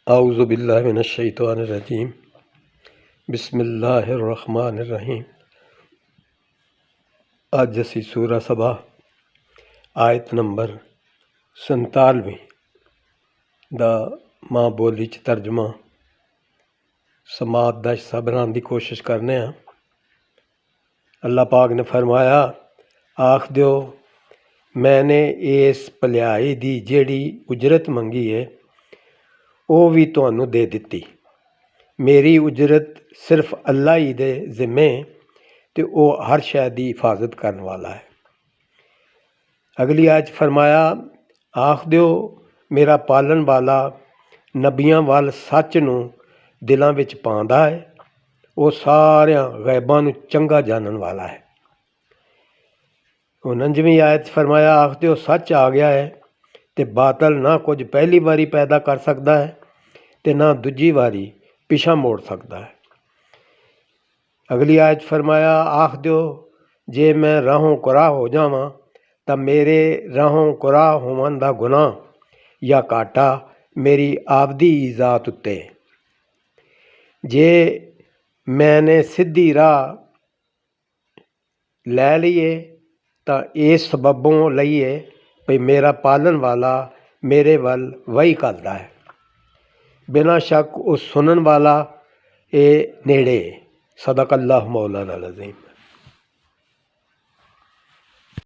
आऊज़ु बिल्लाहि मिनश्शैतानिर्रजीम बिस्मिल्लाहिर्रहमानिर्रहीम। अज असी सूरा सबा आयत नंबर 47 दा मां बोली च तर्जमा समात दा हिस्सा बनाने की कोशिश करने। अल्लाह पाक ने फरमाया, आख दियो मैंने इस भलाई दी जेड़ी उजरत मंगी है वो भी तुहानू दे दिती। मेरी उजरत सिर्फ अल्लाह ही दे जिम्मे ते वो हर शै दी हिफाजत करने वाला है। अगली आयत फरमाया, आख दियो मेरा पालन वाला नबियां वाल सच नू दिलों विच पांदा है, वो सारियां गैबां नू चंगा जानन वाला है। 49वीं आयत फरमाया, आख दियो सच आ गया है ते बातल ना कुछ पहली बारी पैदा कर सकता है ते ना दूजी बारी पिछा मोड़ सकता है। अगली आयत फरमाया, आख दियो जे मैं राहों कुराह हो जावां तां मेरे राहों कुराह होवन दा गुनाह या घाटा मेरी आपदी ही ज़ात उत्ते। जे मैंने सीधी राह लै लईए तां इस सबबों लईए भई मेरा पालन वाला मेरे वल वही करदा है। बिना शक वो सुनन वाला ए नेड़े। सदक अल्लाह मौलाना अज़ीम।